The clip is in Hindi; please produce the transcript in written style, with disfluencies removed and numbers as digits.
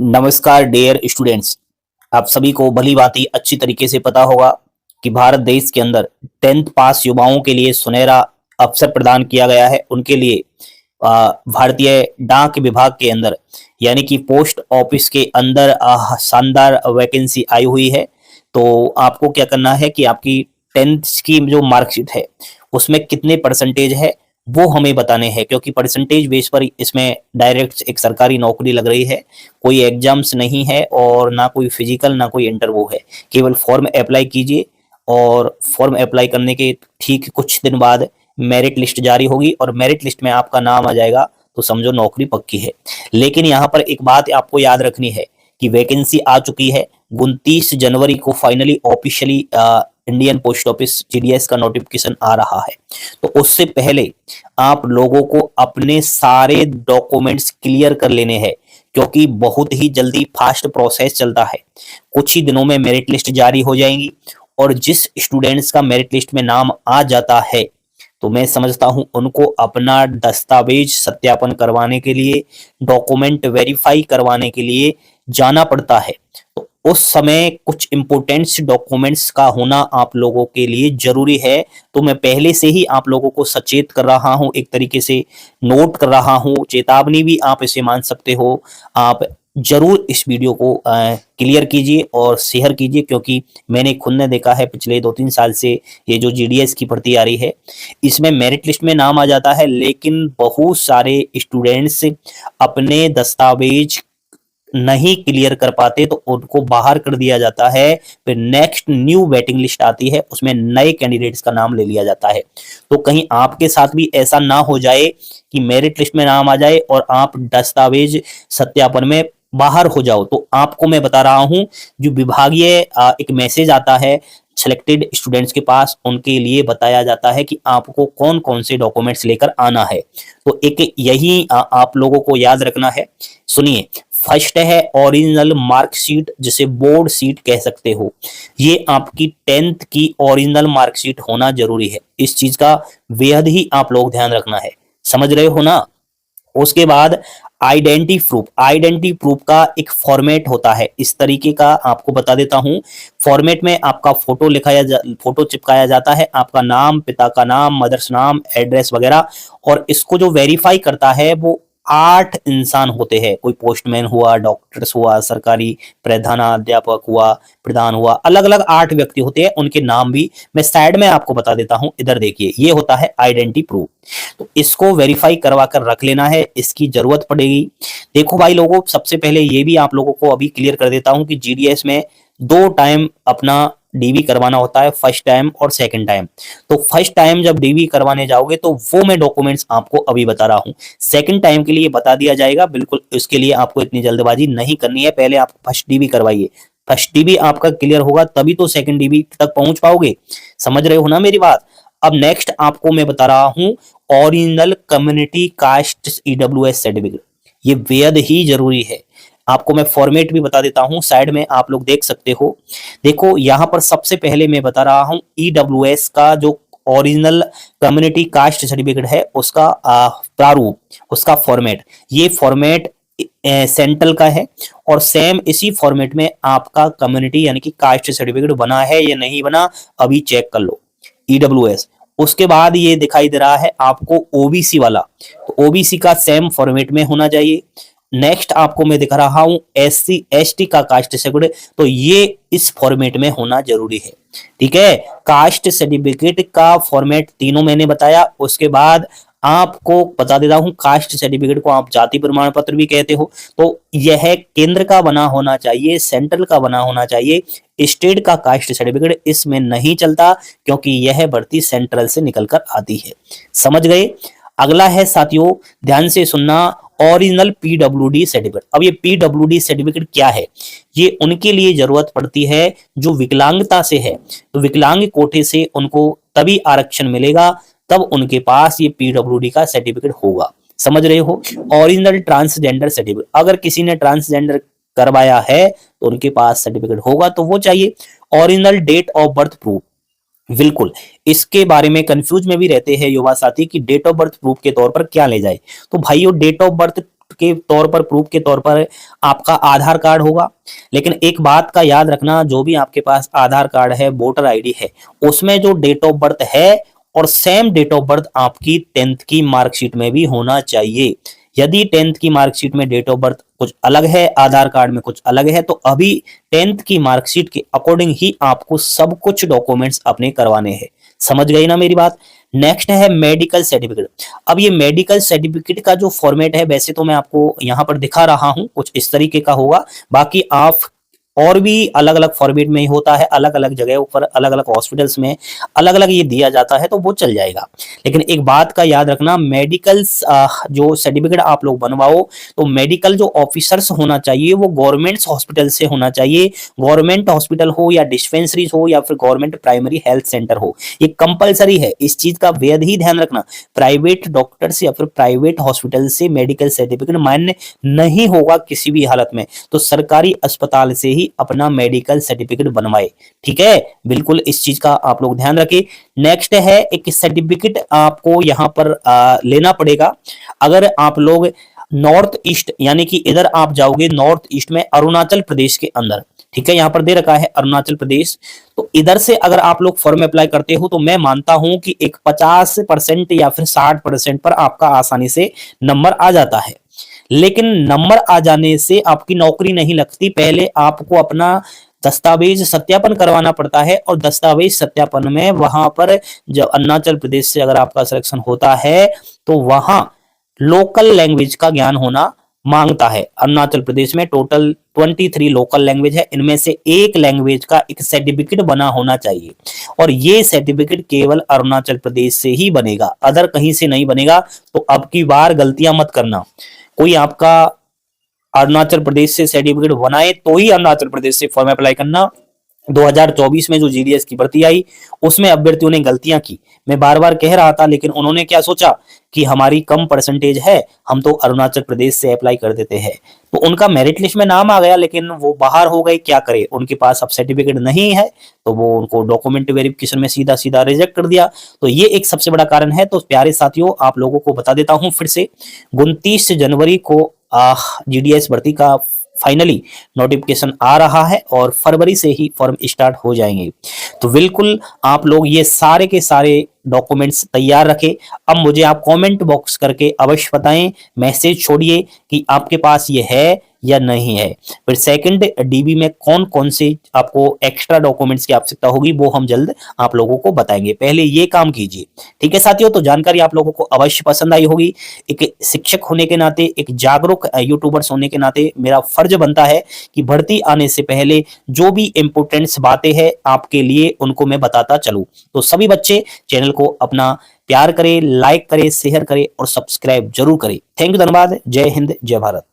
नमस्कार डियर स्टूडेंट्स। आप सभी को भली भांति अच्छी तरीके से पता होगा कि भारत देश के अंदर 10th पास युवाओं के लिए सुनहरा अवसर प्रदान किया गया है। उनके लिए भारतीय डाक विभाग के अंदर यानी कि पोस्ट ऑफिस के अंदर शानदार वैकेंसी आई हुई है। तो आपको क्या करना है कि आपकी 10th की जो मार्कशीट है उसमें कितने परसेंटेज है वो हमें बताने हैं, क्योंकि परसेंटेज बेस पर इसमें डायरेक्ट एक सरकारी नौकरी लग रही है। कोई एग्जाम्स नहीं है और ना कोई फिजिकल ना कोई इंटरव्यू है। केवल फॉर्म अप्लाई कीजिए और फॉर्म अप्लाई करने के ठीक कुछ दिन बाद मेरिट लिस्ट जारी होगी और मेरिट लिस्ट में आपका नाम आ जाएगा तो समझो नौकरी पक्की है। लेकिन यहाँ पर एक बात आपको याद रखनी है कि वैकेंसी आ चुकी है। 29 जनवरी को finally officially Indian post office GDS का नोटिफिकेशन आ रहा है। तो उससे पहले आप लोगों को अपने सारे डॉक्यूमेंट्स क्लियर कर लेने हैं, क्योंकि बहुत ही जल्दी फास्ट प्रोसेस चलता है। कुछ ही दिनों में मेरिट लिस्ट जारी हो जाएंगी और जिस स्टूडेंट्स का मेरिट लिस्ट में नाम आ जाता है तो मैं समझता हूं उनको अपना दस्तावेज सत्यापन करवाने के लिए, डॉक्यूमेंट वेरीफाई करवाने के लिए जाना पड़ता है। तो उस समय कुछ इंपोर्टेंट्स डॉक्यूमेंट्स का होना आप लोगों के लिए जरूरी है। तो मैं पहले से ही आप लोगों को सचेत कर रहा हूं, एक तरीके से नोट कर रहा हूं, चेतावनी भी आप इसे मान सकते हो। आप जरूर इस वीडियो को क्लियर कीजिए और शेयर कीजिए, क्योंकि मैंने खुद ने देखा है पिछले 2-3 साल से ये जो जीडीएस की भर्ती आ रही है इसमें मेरिट लिस्ट में नाम आ जाता है, लेकिन बहुत सारे स्टूडेंट्स अपने दस्तावेज नहीं क्लियर कर पाते तो उनको बाहर कर दिया जाता है। फिर नेक्स्ट न्यू वेटिंग लिस्ट आती है, उसमें नए कैंडिडेट्स का नाम ले लिया जाता है। तो कहीं आपके साथ भी ऐसा ना हो जाए कि मेरिट लिस्ट में नाम आ जाए और आप दस्तावेज सत्यापन में बाहर हो जाओ। तो आपको मैं बता रहा हूं, जो विभागीय एक मैसेज आता है सिलेक्टेड स्टूडेंट्स के पास, उनके लिए बताया जाता है कि आपको कौन कौन से डॉक्यूमेंट्स लेकर आना है। तो एक यही आप लोगों को याद रखना है। सुनिए, फर्स्ट है ओरिजिनल मार्कशीट, जिसे बोर्ड सीट कह सकते हो। ये आपकी 10th की ओरिजिनल मार्कशीट होना जरूरी है। इस चीज का बेहद ही आप लोग ध्यान रखना है, समझ रहे हो ना। उसके बाद आइडेंटिटी प्रूफ का एक फॉर्मेट होता है, इस तरीके का आपको बता देता हूं। फॉर्मेट में आपका फोटो चिपकाया जाता है, आपका नाम, पिता का नाम, मदर्स नाम, एड्रेस वगैरह। और इसको जो वेरीफाई करता है वो 8 इंसान होते हैं। कोई पोस्टमैन हुआ, डॉक्टर्स हुआ, सरकारी प्रधानाध्यापक हुआ, प्रधान हुआ, अलग अलग 8 व्यक्ति होते हैं। उनके नाम भी मैं साइड में आपको बता देता हूं। इधर देखिए, ये होता है आइडेंटिटी प्रूफ। तो इसको वेरीफाई करवा कर रख लेना है, इसकी जरूरत पड़ेगी। देखो भाई लोगों, सबसे पहले ये भी आप लोगों को अभी क्लियर कर देता हूं कि जीडीएस में 2 टाइम अपना डीवी करवाना होता है, फर्स्ट टाइम और सेकंड टाइम। तो फर्स्ट टाइम जब डीवी करवाने जाओगे तो वो मैं डॉक्यूमेंट्स आपको अभी बता रहा हूं। सेकंड टाइम के लिए बता दिया जाएगा, बिल्कुल इसके लिए आपको इतनी जल्दबाजी नहीं करनी है। पहले आप फर्स्ट डीवी करवाइए, फर्स्ट डीवी आपका क्लियर होगा तभी तो सेकंड डीवी तक पहुंच पाओगे। समझ रहे हो ना मेरी बात। अब नेक्स्ट आपको मैं बता रहा हूं original community caste EWS certificate. ये बेहद ही जरूरी है। आपको मैं फॉर्मेट भी बता देता हूं, साइड में आप लोग देख सकते हो। देखो यहां पर सबसे पहले मैं बता रहा हूं ईडब्ल्यूएस का जो ओरिजिनल कम्युनिटी कास्ट सर्टिफिकेट है उसका प्रारूप, उसका फॉर्मेट। ये फॉर्मेट सेंट्रल का है और सेम इसी फॉर्मेट में आपका कम्युनिटी यानी कि कास्ट सर्टिफिकेट बना है या नहीं बना अभी चेक कर लो, ईडब्ल्यूएस। उसके बाद ये दिखाई दे रहा है आपको ओबीसी वाला, तो ओबीसी का सेम फॉर्मेट में होना चाहिए। नेक्स्ट आपको मैं दिखा रहा हूं एससी एसटी का कास्ट सर्टिफिकेट, तो ये इस फॉर्मेट में होना जरूरी है। ठीक है, कास्ट सर्टिफिकेट का फॉर्मेट तीनों मैंने बताया। उसके बाद आपको बता देता हूं, कास्ट सर्टिफिकेट को आप जाति प्रमाण पत्र भी कहते हो, तो यह केंद्र का बना होना चाहिए, सेंट्रल का बना होना चाहिए। स्टेट का कास्ट सर्टिफिकेट इसमें नहीं चलता, क्योंकि यह भर्ती सेंट्रल से निकलकर आती है। समझ गए। अगला है साथियों, ध्यान से सुनना, ओरिजिनल पीडब्ल्यूडी सर्टिफिकेट। अब ये पीडब्ल्यूडी सर्टिफिकेट क्या है? ये उनके लिए जरूरत पड़ती है जो विकलांगता से है। तो विकलांग कोटे से उनको तभी आरक्षण मिलेगा, तब उनके पास ये पीडब्ल्यूडी का सर्टिफिकेट होगा। समझ रहे हो। ओरिजिनल ट्रांसजेंडर सर्टिफिकेट, अगर किसी ने ट्रांसजेंडर करवाया है तो उनके पास सर्टिफिकेट होगा, तो वो चाहिए। Original date of birth proof, बिल्कुल इसके बारे में कंफ्यूज में भी रहते हैं युवा साथी कि डेट ऑफ बर्थ प्रूफ के तौर पर क्या ले जाए। तो भाइयों, डेट ऑफ बर्थ के तौर पर, प्रूफ के तौर पर आपका आधार कार्ड होगा। लेकिन एक बात का याद रखना, जो भी आपके पास आधार कार्ड है, वोटर आईडी है, उसमें जो डेट ऑफ बर्थ है और सेम डेट ऑफ बर्थ आपकी 10th की मार्कशीट में भी होना चाहिए। यदि 10th की मार्कशीट में डेट ऑफ बर्थ कुछ अलग है, आधार कार्ड में कुछ अलग है, तो अभी 10th की मार्कशीट के अकॉर्डिंग ही आपको सब कुछ डॉक्यूमेंट्स अपने करवाने हैं। समझ गई ना मेरी बात। नेक्स्ट है मेडिकल सर्टिफिकेट। अब ये मेडिकल सर्टिफिकेट का जो फॉर्मेट है, वैसे तो मैं आपको यहां पर दिखा रहा हूं, कुछ इस तरीके का होगा। बाकी आप और भी अलग अलग फॉर्मेट में ही होता है, अलग अलग जगहों पर, अलग अलग हॉस्पिटल्स में अलग अलग ये दिया जाता है, तो वो चल जाएगा। लेकिन एक बात का याद रखना, मेडिकल जो सर्टिफिकेट आप लोग बनवाओ, तो मेडिकल जो ऑफिसर्स होना चाहिए वो गवर्नमेंट हॉस्पिटल से होना चाहिए। गवर्नमेंट हॉस्पिटल हो या डिस्पेंसरीज हो या फिर गवर्नमेंट प्राइमरी हेल्थ सेंटर हो, ये कंपलसरी है। इस चीज का बेहद ही ध्यान रखना। प्राइवेट डॉक्टर्स या फिर प्राइवेट हॉस्पिटल से मेडिकल सर्टिफिकेट मान्य नहीं होगा किसी भी हालत में, तो सरकारी अस्पताल से ही अपना मेडिकल सर्टिफिकेट बनवाए। ठीक है, बिल्कुल इस चीज का आप लोग ध्यान रखें। नेक्स्ट है, एक सर्टिफिकेट आपको यहां पर लेना पड़ेगा। अगर आप लोग नॉर्थ ईस्ट, यानी कि इधर आप जाओगे नॉर्थ ईस्ट में, अरुणाचल प्रदेश के अंदर, ठीक है, यहां पर दे रखा है अरुणाचल प्रदेश, तो इधर से अगर आप लोग फॉर्म अप्लाई करते हो, तो मैं मानता हूं कि एक 50% या फिर 60% पर आपका आसानी से नंबर आ जाता है। लेकिन नंबर आ जाने से आपकी नौकरी नहीं लगती, पहले आपको अपना दस्तावेज सत्यापन करवाना पड़ता है। और दस्तावेज सत्यापन में वहां पर, जब अरुणाचल प्रदेश से अगर आपका सिलेक्शन होता है, तो वहां लोकल लैंग्वेज का ज्ञान होना मांगता है। अरुणाचल प्रदेश में टोटल 23 लोकल लैंग्वेज है, इनमें से एक लैंग्वेज का एक सर्टिफिकेट बना होना चाहिए। और ये सर्टिफिकेट केवल अरुणाचल प्रदेश से ही बनेगा, अदर कहीं से नहीं बनेगा। तो अब की बार गलतियां मत करना। कोई आपका अरुणाचल प्रदेश से सर्टिफिकेट बनाए तो ही अरुणाचल प्रदेश से फॉर्म अप्लाई करना। 2024 में जो जीडीएस की भर्ती आई, उसमें अभ्यर्थियों ने गलतियां की। मैं बार बार कह रहा था, लेकिन उन्होंने क्या सोचा कि हमारी कम परसेंटेज है, हम तो अरुणाचल प्रदेश से अप्लाई कर देते हैं। तो उनका मेरिट लिस्ट में नाम आ गया, लेकिन वो बाहर हो गए। क्या करे, उनके पास अब सर्टिफिकेट नहीं है, तो वो उनको डॉक्यूमेंट वेरिफिकेशन में सीधा सीधा रिजेक्ट कर दिया। तो ये एक सबसे बड़ा कारण है। तो प्यारे साथियों, आप लोगों को बता देता हूं फिर से, 29 जनवरी को जीडीएस भर्ती का फाइनली नोटिफिकेशन आ रहा है और फरवरी से ही फॉर्म स्टार्ट हो जाएंगे। तो बिल्कुल आप लोग ये सारे के सारे डॉक्यूमेंट्स तैयार रखें। अब मुझे आप कमेंट बॉक्स करके अवश्य बताएं, मैसेज छोड़िए कि आपके पास ये है या नहीं है। फिर सेकंड डीबी में कौन कौन से आपको एक्स्ट्रा डॉक्यूमेंट्स की आवश्यकता होगी, वो हम जल्द आप लोगों को बताएंगे। पहले ये काम कीजिए। ठीक है साथियों, तो जानकारी आप लोगों को अवश्य पसंद आई होगी। एक शिक्षक होने के नाते, एक जागरूक यूट्यूबर्स होने के नाते मेरा फर्ज बनता है कि भर्ती आने से पहले जो भी इंपोर्टेंट्स बातें हैं आपके लिए, उनको मैं बताता चलूं। तो सभी बच्चे चैनल को अपना प्यार करें, लाइक करें, शेयर करें और सब्सक्राइब जरूर करें। थैंक यू, धन्यवाद। जय हिंद, जय भारत।